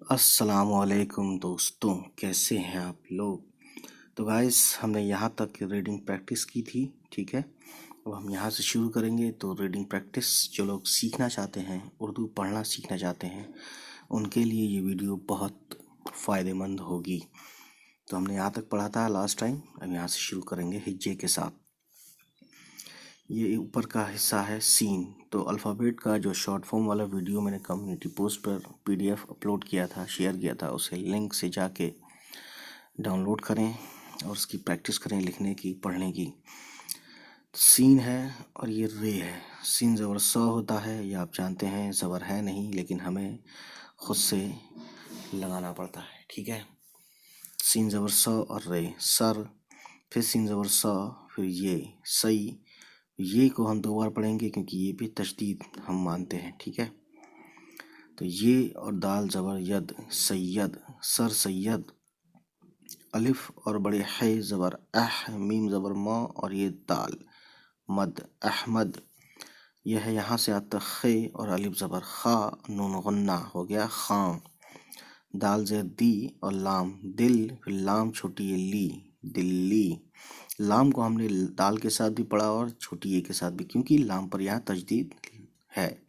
अस्सलाम वालेकुम दोस्तों, कैसे हैं आप लोग। तो गाइस, हमने यहाँ तक रीडिंग प्रैक्टिस की थी, ठीक है। अब हम यहाँ से शुरू करेंगे। तो रीडिंग प्रैक्टिस जो लोग सीखना चाहते हैं, उर्दू पढ़ना सीखना चाहते हैं, उनके लिए ये वीडियो बहुत फ़ायदेमंद होगी। तो हमने यहाँ तक पढ़ा था लास्ट टाइम। अब यहाँ से शुरू करेंगे हिज्जे के साथ। ये ऊपर का हिस्सा है सीन। तो अल्फ़ाबेट का जो शॉर्ट फॉर्म वाला वीडियो मैंने कम्युनिटी पोस्ट पर PDF अपलोड किया था, शेयर किया था, उसे लिंक से जाके डाउनलोड करें और उसकी प्रैक्टिस करें, लिखने की, पढ़ने की। सीन है और ये रे है। सीन ज़बर स होता है, ये आप जानते हैं, ज़बर है नहीं, लेकिन हमें खुद से लगाना पड़ता है, ठीक है। सीन ज़बर स और रे, सर, फिर सीन ज़बर स, फिर ये सही। ये को हम 2 बार पढ़ेंगे क्योंकि ये भी तशदीद हम मानते हैं, ठीक है। तो ये और दाल ज़बर यद, सैयद, सर सैयद। अलिफ और बड़े है ज़बर अह, मीम ज़बर म और ये दाल, मद, अहमद। यह है, यहाँ से आता खे और अलिफ ज़बर खा, नून गुन्ना हो गया खां। दाल ज़ेर दी और लाम, दिल, फिर लाम छोटी ये ली, दिल्ली। लाम को हमने दाल के साथ भी पढ़ा और छोटी ए के साथ भी, क्योंकि लाम पर यहाँ तजदीद है।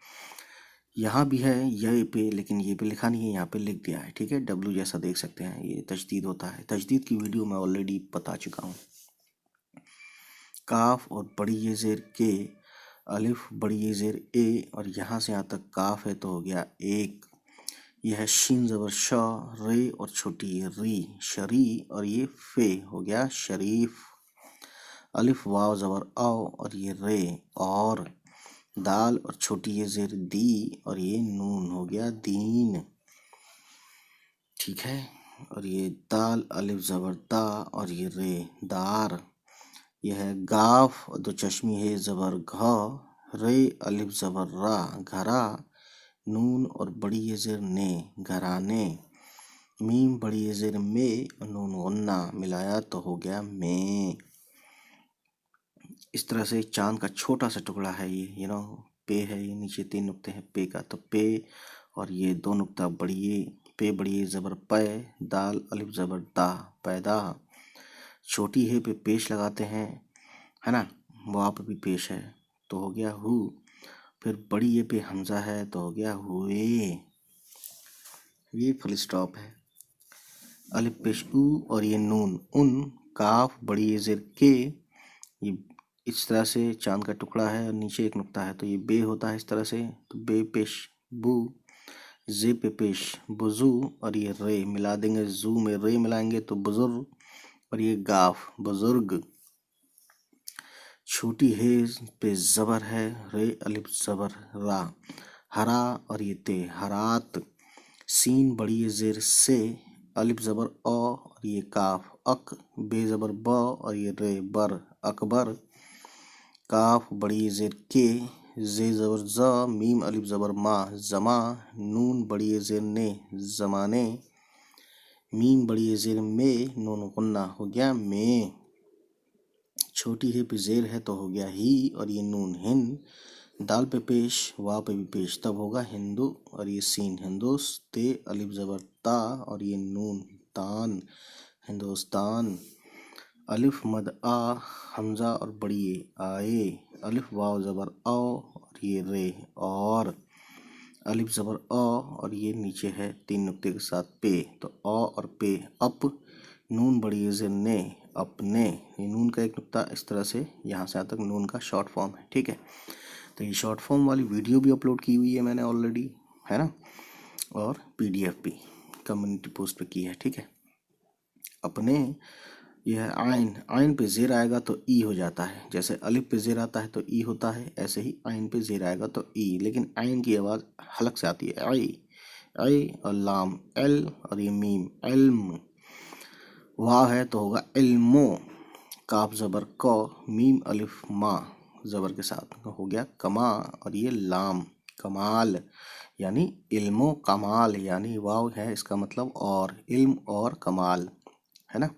यहाँ भी है ये पे, लेकिन ये पे लिखा नहीं है, यहाँ पे लिख दिया है, ठीक है। डब्लू जैसा देख सकते हैं, ये तजदीद होता है। तजदीद की वीडियो मैं ऑलरेडी बता चुका हूँ। काफ और बड़ी ये ज़ेर के, अलिफ बड़ी ये ज़ेर ए, और यहाँ से यहाँ तक काफ है तो हो गया एक। यह है शीन ज़बर श, रे और छोटी ये री, शरी, और ये फे हो गया शरीफ। अलिफ वाव ज़बर आओ और ये रे, और। दाल और छोटी ये ज़ेर दी और ये नून हो गया दीन, ठीक है। और ये दाल, अलिफ ज़बर दा और ये रे, दार। यह है गाफ और 2 चश्मी है ज़बर घ, रे अलिफ ज़बर रा, घरा। नून और बड़ी ये ज़ेर ने, घराने। मीम बड़ी ये ज़ेर में और नून गुन्ना मिलाया तो हो गया में। इस तरह से चांद का छोटा सा टुकड़ा है ये, पे है, ये नीचे 3 नुक्ते हैं पे का, तो पे, और ये 2 नुक्ता बड़ी पे बड़ी ये ज़बर पै, दाल अलिफ ज़बर दा, पैदा। छोटी है पे पेश लगाते हैं, है ना, वहाँ पे भी पेश है तो हो गया हु। फिर बड़ी ये पे हमजा है तो हो गया हुए, ये फुल स्टॉप है। अलिफ पेश उ और ये नून उन। काफ बड़ी ये ज़ेर के, ये इस तरह से चांद का टुकड़ा है और नीचे 1 नुक्ता है तो ये बे होता है इस तरह से, तो बे पेश बू। जे पे पेश बुजू, और ये रे मिला देंगे, जू में रे मिलाएंगे तो बुजुर्ग, और ये गाफ बुजुर्ग। छोटी है पे ज़बर है, रे अलिफ ज़बर रा, हरा, और ये ते, हरात। सीन बड़ी ये ज़ेर से, अलिफ ज़बर अ और ये काफ, अक, बे ज़बर ब और ये रे, बर, अकबर। काफ बड़ी ये ज़ेर के, जे ज़बर ज़, मीम अलिफ ज़बर मा, जमा। नून बड़ी ये ज़ेर ने, ज़माने। मीम बड़ी ये ज़ेर में, नून गुन्ना हो गया में। छोटी है पे ज़ेर है तो हो गया ही, और ये नून हिंद। दाल पे पेश, वाव पे भी पेश, तब होगा हिंदू, और ये सीन हिंदोस्ते, अलिफ ज़बर ता और ये नून तान, हिंदुस्तान। अलिफ मद आ, हमजा और बड़ी ये आए। अलिफ वाव ज़बर आओ और ये रे, और। अलिफ ज़बर अ और ये नीचे है 3 नुक्ते के साथ पे, तो अ और पे अप। नून बड़ी ये ज़ेर ने, अपने। ये नून का 1 नुक्ता इस तरह से, यहाँ से यहाँ तक नून का शॉर्ट फॉर्म है, ठीक है। तो ये शॉर्ट फॉर्म वाली वीडियो भी अपलोड की हुई है मैंने ऑलरेडी, है ना, और PDF भी कम्युनिटी पोस्ट पे की है, ठीक है। अपने, यह है आइन। आइन पे ज़ेर आएगा तो ई हो जाता है, जैसे अलिफ पे ज़ेर आता है तो ई होता है, ऐसे ही आइन पे ज़ेर आएगा तो ई, लेकिन आइन की आवाज़ हलक से आती है, आई, आई, और लाम एल, और ये मीम इल्म। वाह है तो होगा इल्मो। काफ ज़बर क, मीम अलिफ मा ज़बर के साथ हो गया कमा, और ये लाम कमाल, यानी इल्मो कमाल, यानी वाव है इसका मतलब और, इल्म और कमाल, है ना।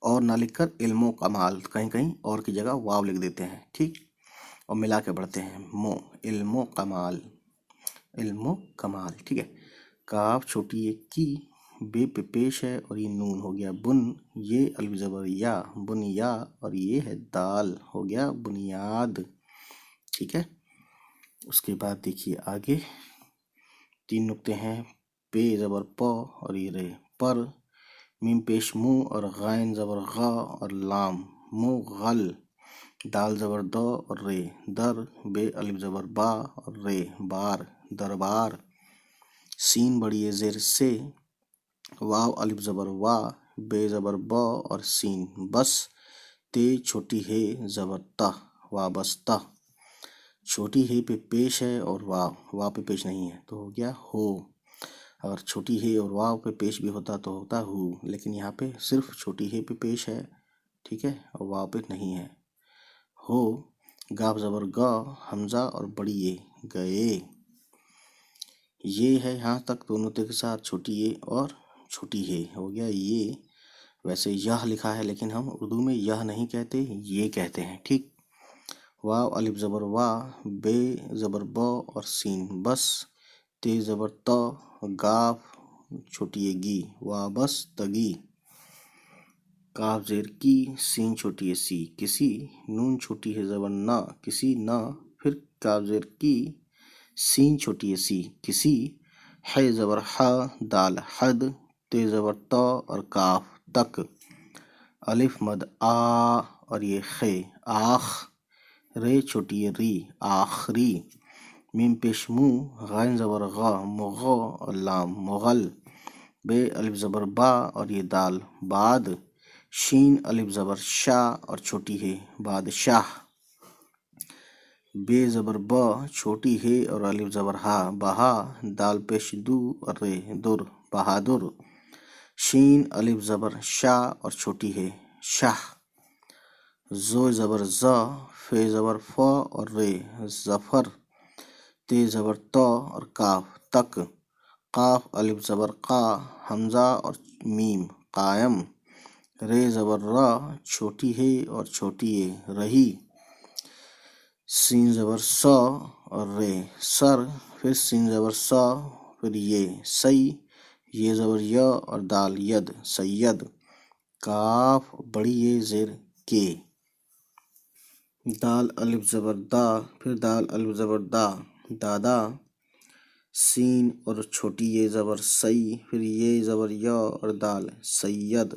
और ना लिखकर इल्मो कमाल, कहीं कहीं और की जगह वाव लिख देते हैं, ठीक, और मिला के पढ़ते हैं मो, इल्मो कमाल, इल्मो कमाल, ठीक है। کاف چھوٹی ہے کی، بے پہ پیش ہے اور یہ نون ہو گیا بن، یہ الف زبر یا بن یا، اور یہ ہے دال ہو گیا بنیاد. ٹھیک ہے. اس کے بعد دیکھیے آگے 3 نقطے ہیں. پے زبر پ اور یہ رے پر، میم پیش مو اور غائن زبر غا اور لام مغل، دال زبر دو اور رے در، بے الف زبر با اور رے بار دربار، سین بڑی زیر سے، واو الف زبر وا، بے زبر با اور سین بس، تے چھوٹی ہے زبر تہ وابستہ، چھوٹی ہے پہ پیش ہے اور واو پہ پیش نہیں ہے تو ہو گیا ہو. اگر چھوٹی ہے اور واو پہ پیش بھی ہوتا تو ہوتا ہو، لیکن یہاں پہ صرف چھوٹی ہے پہ پیش ہے. ٹھیک ہے. اور واو پہ نہیں ہے. ہو، گاف زبر گا، حمزہ اور بڑی یہ گئے. یہ ہے یہاں تک دو نقطے کے ساتھ چھوٹی یہ اور چھوٹی ہے ہو گیا یہ. ویسے یہ لکھا ہے لیکن ہم اردو میں یہ نہیں کہتے، یہ کہتے ہیں. ٹھیک. واو الف زبر وا، بے زبر ب اور سین بس، تے زبر ت، گاف چھوٹی ہے گی وابس تگی، کاف زیر کی، سین چھوٹی ہے سی کسی، نون چھوٹی ہے زبر نہ کسی نہ، پھر کاف زیر کی، سین چھوٹی ہے سی کسی، ہے زبر ح، دال حد، تے زبر ت اور کاف تک، الف مد آ اور یہ خے آخ، رے چھوٹی ہے ری آخری، میم پیش مو، غائن زبر غا مغ اور لام مغل، بے الف زبر با اور یہ دال باد، شین الف زبر شا اور چھوٹی ہے بادشاہ، بے زبر ب چھوٹی ہے اور الف زبر ہا بہا، دال پیش دو اور رے در بہادر، شین الف زبر شا اور چھوٹی ہے شاہ، زو زبر ز، فے زبر ف اور رے ظفر، تے زبر تو اور کاف تک، قاف الف زبر قا، حمزہ اور میم قائم، رے زبر را چھوٹی ہے اور چھوٹی ہے رہی، سین زبر س اور رے سر، پھر سین زبر سا، پھر یہ سی، یہ زبر ی اور دال ید سید، کاف بڑی یہ زیر کے، دال الف زبر دا، پھر دال الف زبر دا دادا، سین اور چھوٹی یہ زبر سی، پھر یہ زبر ی اور دال سید،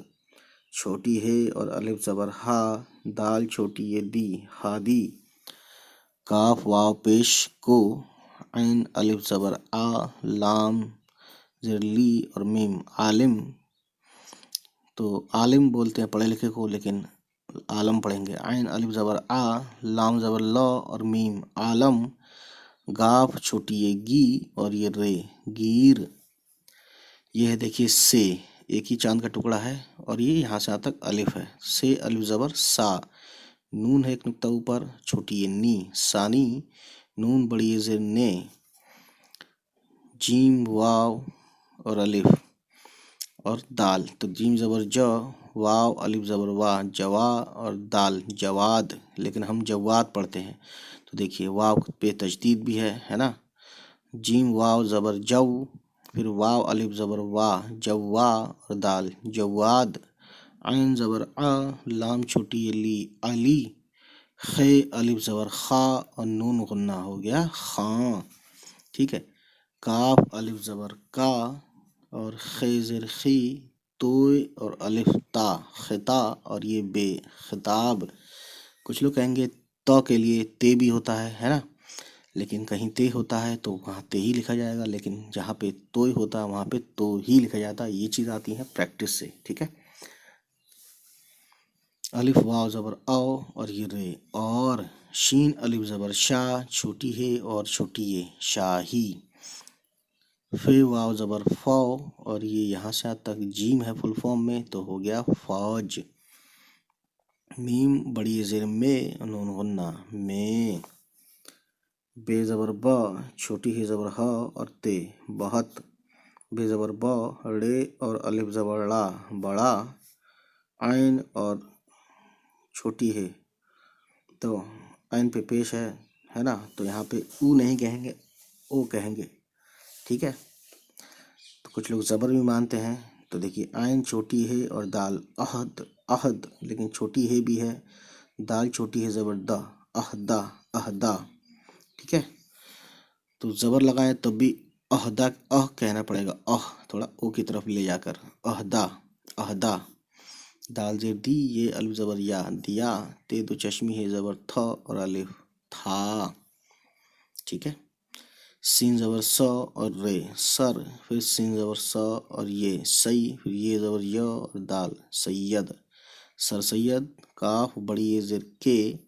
چھوٹی ہے اور الف زبر ہا، دال چھوٹی یہ دی ہادی، کاف واو پیش کو، عین الف زبر آ، لام زیر لی اور میم عالم، تو عالم بولتے ہیں پڑھے لکھے کو لیکن عالم پڑھیں گے، عین الف زبر آ، لام زبر ل اور میم عالم، گاف چھوٹی یہ گی اور یہ رے گیر. یہ ہے دیکھیے سے، ایک ہی چاند کا ٹکڑا ہے اور یہ یہاں سے یہاں تک الف ہے، سے الف زبر سا، نون ہے ایک نقطہ اوپر چھوٹی یہ نی ثانی، نون بڑی یہ زیر نے، جیم واو اور الف اور دال، تو جیم زبر ج، واو الف زبر وا جوا اور دال جواد، لیکن ہم جواد پڑھتے ہیں تو دیکھیے واو پہ تجدید بھی ہے نا، جیم واو زبر جو، پھر واو الف زبر وا جوا اور دال جواد، عین زبر آ، لام چھوٹی لی علی، خے الف زبر خا اور نون غنہ ہو گیا خاں. ٹھیک ہے. کاف الف زبر کا اور خے زیر خی، توئے اور الف تا خطا اور یہ بے خطاب. کچھ لوگ کہیں گے تو کے لیے تے بھی ہوتا ہے نا، لیکن کہیں تے ہوتا ہے تو وہاں تے ہی لکھا جائے گا، لیکن جہاں پہ توئے ہوتا ہے وہاں پہ تو ہی لکھا جاتا ہے. یہ چیز آتی ہے پریکٹس سے. ٹھیک ہے. الف واو زبر او اور یہ رے اور، شین الف زبر شا چھوٹی ہے اور چھوٹی ہے شاہی، فے واو زبر فو اور یہ یہاں سے تک جیم ہے فل فارم میں تو ہو گیا فوج، میم بڑی زیر میں نون غنہ میں، بے زبر با چھوٹی ہے زبر ہا اور تے بہت، بے زبر با رے اور الف زبر لا بڑا، عین اور چھوٹی ہے تو عین پہ پیش ہے نا، تو یہاں پہ او نہیں کہیں گے او کہیں گے. ٹھیک ہے. कुछ लोग ज़बर भी मानते हैं। तो देखिए आयन छोटी है और दाल अहद, अहद लेकिन छोटी है भी है, दाल छोटी है ज़बर दा, अहदा, अहदा। ठीक है, तो ज़बर लगाएं तब भी अहदा कहना पड़ेगा, थोड़ा ओ की तरफ ले जाकर, अहदा, अहदा। दाल जेर दी, ये अलिफ ज़बर या, दिया। ते दो चश्मी है ज़बर थ और अलिफ, था। ठीक है, सीन ज़बर स और रे, सर। फिर सीन ज़बर स और ये, सई। फिर ये ज़बर य और दाल, सैयद, सर सैयद। काफ बड़ी ये ज़ेर के,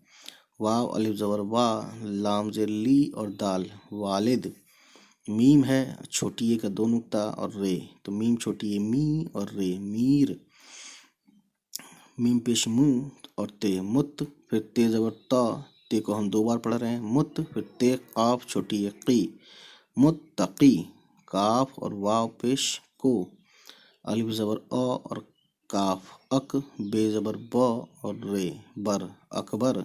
वाव अलिफ ज़बर वा, लाम ज़ेर ली और दाल, वालिद। मीम है छोटी ये का दो नुक्ता और रे, तो मीम छोटी है मी और रे, मीर। मीम पेश मुंह और ते, मुत। फिर ते ज़बर त, ते को हम 2 बार पढ़ रहे हैं, मुत। फिर ते काफ छोटी है की, मुत्तकी। काफ और वाव पेश को, अलिफ ज़बर अ और काफ, अक। बे ज़बर ब और रे, बर, अकबर।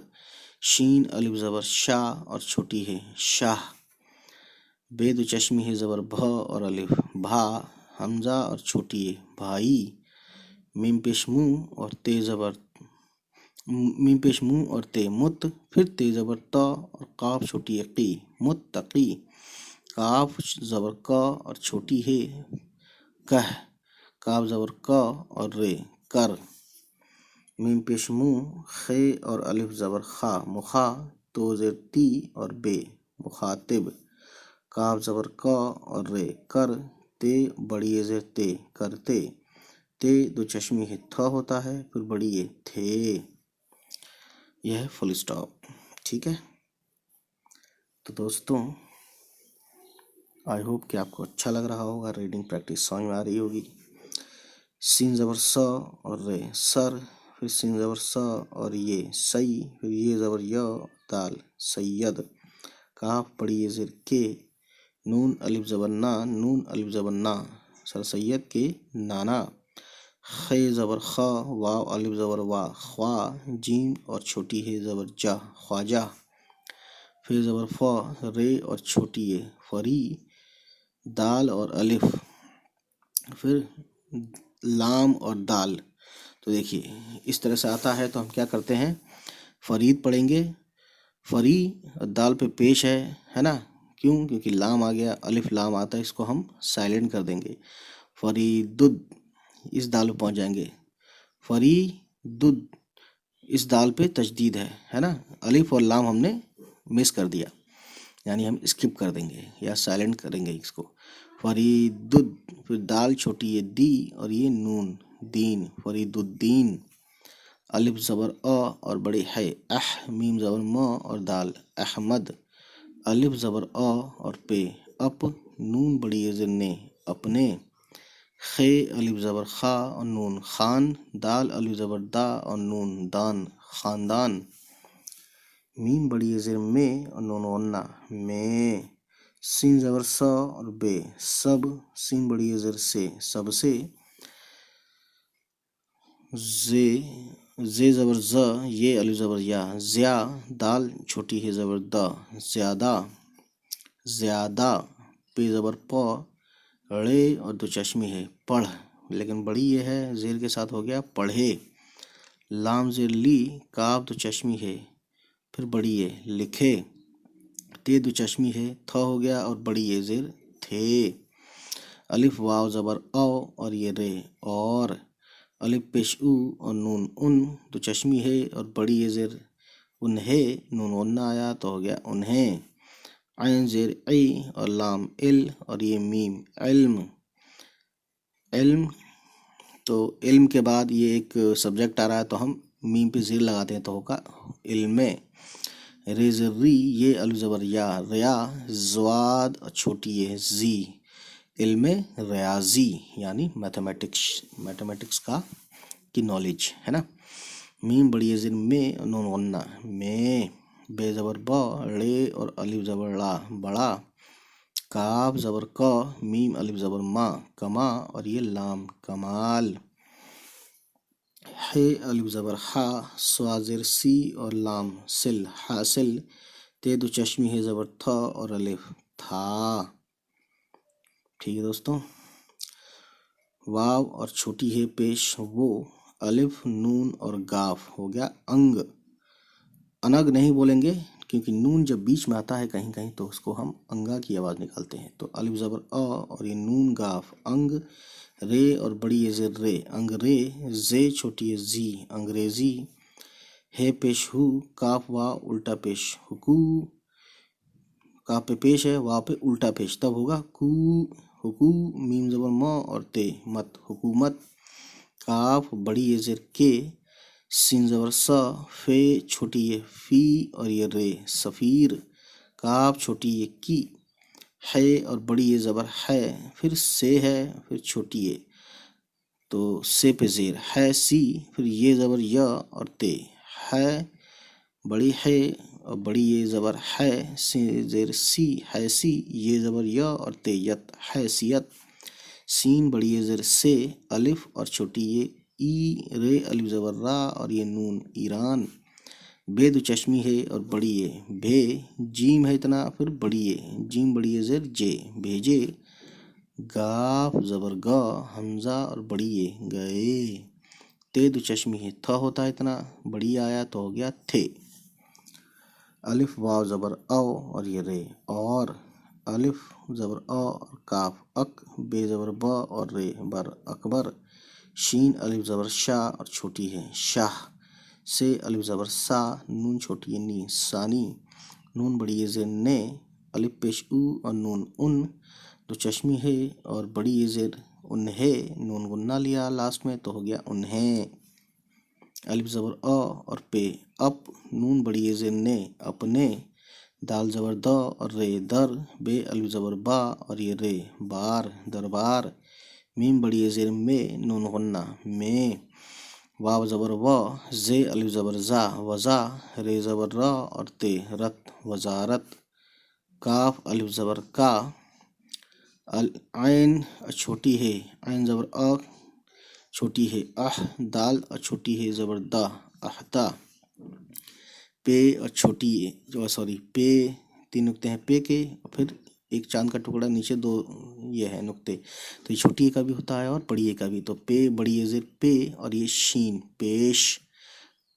शीन अलिफ ज़बर शा और छोटी है, शाह। बे दो चश्मी है ज़बर भ और अलिफ, भा। हमजा और छोटी है, भाई। मीम पेश मुंह और ते ज़बर, मीम पेश मुंह और ते, मुत। फिर ते ज़बर त और काफ छोटी है की, मुत्तकी। काफ ज़बर क और छोटी है, कह। काफ ज़बर क और रे, कर। मीम पेश मुंह, खे और अलिफ ज़बर खा, मुखा। तो ज़ेर ती और बे, मुखातिब। काफ ज़बर क और रे, कर। ते बड़ी ये ज़ेर ते, करते। ते दो चश्मी है थ होता है, फिर बड़ी ये थे। यह है फुल स्टॉप। ठीक है, तो दोस्तों आई होप कि आपको अच्छा लग रहा होगा, रीडिंग प्रैक्टिस समझ में आ रही होगी। सीन ज़बर स और रे, सर। फिर सीन ज़बर स और ये, सई। फिर ये ज़बर य, दाल, सैयद। काफ बड़ी ये ज़ेर के, नून अलिफ ज़बर ना, नून अलिफ ज़बर ना, सर सैयद के नाना। खे ज़बर ख, वाव अलिफ ज़बर वा, ख्वा। जीम और छोटी है ज़बर जा, ख्वाजा। फिर ज़बर फ, रे और छोटी है, फरी। दाल और अलिफ। फिर लाम और दाल। तो देखिए इस तरह से आता है, तो हम क्या करते हैं, फरीद पढ़ेंगे। फरी दाल पे पेश है ना, क्यों, क्योंकि लाम आ गया, अलिफ लाम आता है, इसको हम साइलेंट कर देंगे। फरीदुद, इस दाल पे पहुंच जाएंगे। फरीदुद, इस दाल पे तजदीद है ना, अलिफ और लाम हमने मिस कर दिया, यानी हम स्किप कर देंगे या साइलेंट करेंगे इसको। फरीदुद। फिर दाल छोटी है दी और ये नून, दीन, फरीदुद्दीन। अलिफ ज़बर अ और बड़ी है, अह। मीम ज़बर म और दाल, अहमद। अलिफ ज़बर अ और पे, अप। नून बड़ी है ज़िन्ने, अपने। खे अलिफ ज़बर खा और नून, खान। दाल अलिफ ज़बर दा और नून, दान, खानदान। मीम बड़ी है ज़ेर में और नून वन्ना, में। सीन ज़बर स और बे, सब। सीन बड़ी है ज़ेर से, सबसे। जे ज़बर ज, ये अलिफ ज़बर या, ज़्या। दाल छोटी है ज़बर द, ज़्यादा, ज़्यादा। पे ज़बर प, रे और दो चश्मी है, पढ़, लेकिन बड़ी ये है, ज़ेर के साथ हो गया पढ़े। लाम ज़ेर ली, काफ दो चश्मी है, फिर बड़ी ये, लिखे। ते दो चश्मी है, थ हो गया और बड़ी ये ज़ेर, थे। अलिफ वाव ज़बर औ और ये रे, और। अलिफ पेश उ और नून, उन। दो चश्मी है और बड़ी ये ज़ेर, उन्हें। नून वन्ना आया तो हो गया उन्हें। आइन ज़ेर ई और लाम इल और ये मीम, इल्म, इल्म। तो इल्म के बाद ये एक सब्जेक्ट आ रहा है, तो हम मीम पे ज़ेर लगाते हैं, तो होगा इल्मे। रे ज़ेर री, ये अलिफ ज़बर या, रिया। ज़्वाद और छोटी ये है जी, इल्मे रियाजी, यानी मैथमेटिक्स का की नॉलेज है ना। मीम बड़ी है ज़ेर में, नून गन्ना, में। बे ज़बर ब, रे और अलिफ ज़बर ला, बड़ा। काफ ज़बर क, मीम अलिफ ज़बर मा, कमा, और ये लाम, कमाल। हे अलिफ ज़बर हा, स्वा ज़ेर सी और लाम, सिल, हासिल। ते दो चश्मी है ज़बर थ और अलिफ, था। ठीक है दोस्तों, واو اور छोटी है पेश वो, अलिफ नून और गाफ हो गया अंग। अनग नहीं बोलेंगे क्योंकि नून जब बीच में आता है कहीं कहीं तो उसको हम अंगा की आवाज़ निकालते हैं। तो अलिफ ज़बर अ और ये नून गाफ अंग। रे और बड़ी ये ज़ेर रे अंग्रे। जे छोटी ये जी अंग्रेजी। है पेश हु, काफ वा उल्टा पेश हुकू। काफ पे पेश है, वा पे उल्टा पेश, तब होगा कू हुकू। मीम ज़बर म और ते मत हुकूमत। काफ बड़ी ये ज़ेर के, सीन ज़बर स, फे छोटी ये फी और ये रे सफ़ीर। काफ छोटी ये की, है और बड़ी ये ज़बर है, फिर से है, फिर छोटी ये तो से पे ज़ेर है सी, फिर ये ज़बर य और ते है बड़ी है और बड़ी ये ज़बर है, से ज़ेर सी है सी, ये ज़बर य और ते यत हैसियत। सीन बड़ी ये ज़ेर से, अलिफ और छोटी ये ई, रे अलिफ ज़बर रा और ये नून ईरान। बे दो चश्मी है और बड़ी ये भे, जीम है इतना, फिर बड़ी ये जीम बड़ी ये ज़ेर जे भेजे। गाफ ज़बर ग, हमज़ा और बड़ी ये गए। ते दो चश्मी है थ होता है इतना, बड़ी आया तो हो गया थे। अलिफ वाव ज़बर औ और ये रे और। अलिफ ज़बर अ और काफ अक। बे ज़बर ब और रे बर अकबर। शीन अलिफ ज़बर शाह और छोटी है शाह। से अलिफ ज़बर सा, नून छोटी है नी सानी। नून बड़ी ये ज़ेर ने, अलिफ पेश ऊ और नून उन। दो चश्मी है और बड़ी ये ज़ेर उन्हें, नून गुन्ना लिया लास्ट में तो हो गया उन्हें। अलिफ ज़बर अ और पे अप, नून बड़ी ये ज़ेर ने अपने। दाल ज़बर द और रे दर। बे अलिफ ज़बर बा और ये रे बार दरबार। मीम बड़ी ये ज़ेर में, नून गुन्ना में। वाव ज़बर व, जे अलिफ ज़बर जा वज़ा। रे ज़बर र और ते रत वज़ारत। काफ अलिफ ज़बर का। आइन छोटी है, आइन ज़बर अ छोटी है अह। दाल और छोटी है ज़बर दा अहदा। पे और छोटी जो पे तीन नुक्ते हैं पे के और फिर एक चांद का टुकड़ा नीचे दो ये है नुक्ते, तो ये छोटी ए का भी होता है और बड़ी ए का भी। तो पे बड़ी ए ज़ेर पे और ये शीन पेश।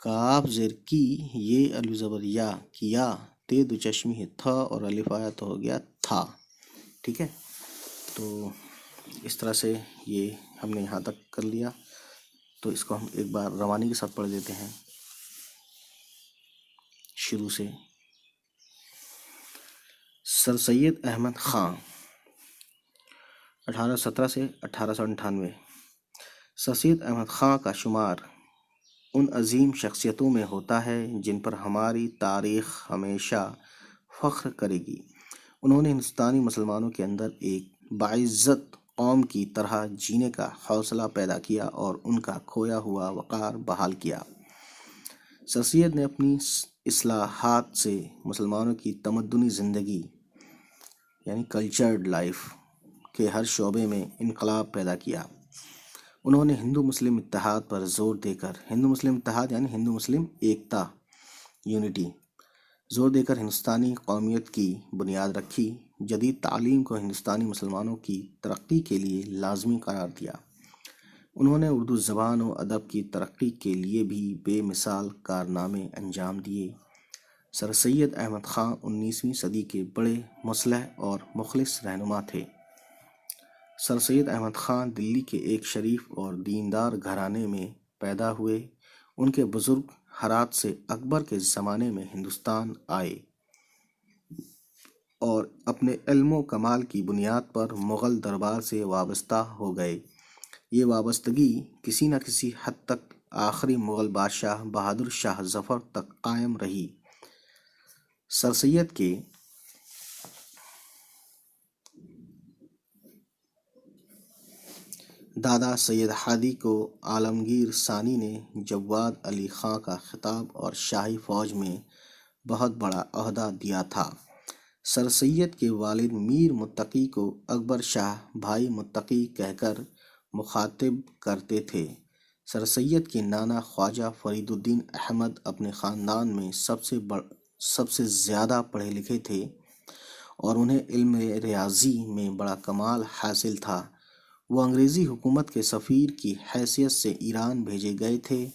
काफ ज़ेर की, ये अलिफ ज़बर या किया। ते दो चश्मी है था और अलिफ आया तो हो गया था। ठीक है, तो इस तरह से ये हमने यहाँ तक कर लिया। तो इसको हम एक बार रवानी के साथ पढ़ देते हैं शुरू से। सर सैयद अहमद ख़ान 1817 से 1898। सर सैयद अहमद ख़ान का शुमार उन अजीम शख्सियतों में होता है जिन पर हमारी तारीख़ हमेशा फ़ख्र करेगी। उन्होंने हिंदुस्तानी मुसलमानों के अंदर एक बाइज़्ज़त कौम की तरह जीने का हौसला पैदा किया और उनका खोया हुआ वक़ार बहाल किया। सर सैयद ने अपनी इस्लाहात से मुसलमानों की तमद्दुनी ज़िंदगी यानी कल्चर्ड लाइफ के हर शोबे में इनकलाब पैदा किया। उन्होंने हिंदू मुस्लिम इत्तेहाद पर ज़ोर देकर, हिंदू मुस्लिम इत्तेहाद यानी हिंदू मुस्लिम एकता यूनिटी, ज़ोर देकर हिंदुस्तानी कौमियत की बुनियाद रखी। जदीद तालीम को हिंदुस्तानी मुसलमानों की तरक्की के लिए लाजमी करार दिया। उन्होंने उर्दू ज़बान व अदब की तरक्की के लिए भी बेमिसाल कारनामे अंजाम दिए। सर सैयद अहमद ख़ान 19वीं सदी के बड़े मुस्लिह और मुखलिस रहनुमा थे। सर सैयद अहमद ख़ान दिल्ली के एक शरीफ और दीनदार घराने में पैदा हुए। उनके बुज़ुर्ग हरात से अकबर के ज़माने में हिंदुस्तान आए और अपने इल्म कमाल की बुनियाद पर मुग़ल दरबार से वाबस्ता हो गए। ये वाबस्तगी किसी न किसी हद तक आखिरी मुग़ल बादशाह बहादुर शाह ज़फ़र तक कायम रही। सर सैयद के दादा सैयद हादी को आलमगीर सानी ने जवाद अली ख़ां का खिताब और शाही फ़ौज में बहुत बड़ा ओहदा दिया था। सर सैयद के वालिद मीर मुत्तकी को अकबर शाह भाई मुत्तकी कहकर मुखातिब करते थे। सर सैयद के नाना ख्वाजा फरीदुद्दीन अहमद अपने ख़ानदान में सबसे ज़्यादा पढ़े लिखे थे और उन्हें इल्म रियाज़ी में बड़ा कमाल हासिल था। وہ انگریزی حکومت کے سفیر کی حیثیت سے ایران بھیجے گئے تھے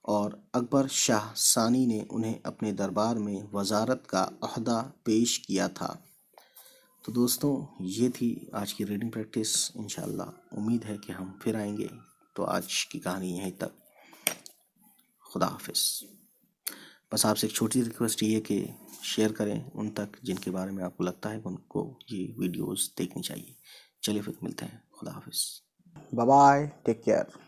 اور اکبر شاہ ثانی نے انہیں اپنے دربار میں وزارت کا عہدہ پیش کیا تھا۔ تو دوستوں، یہ تھی آج کی ریڈنگ پریکٹس۔ انشاءاللہ امید ہے کہ ہم پھر آئیں گے۔ تو آج کی کہانی یہیں تک۔ خدا حافظ۔ بس آپ سے ایک چھوٹی ریکویسٹ یہ کہ شیئر کریں ان تک جن کے بارے میں آپ کو لگتا ہے کہ ان کو یہ ویڈیوز دیکھنی چاہیے۔ چلیے پھر ملتے ہیں۔ خدا حافظ۔ Bye bye, take care.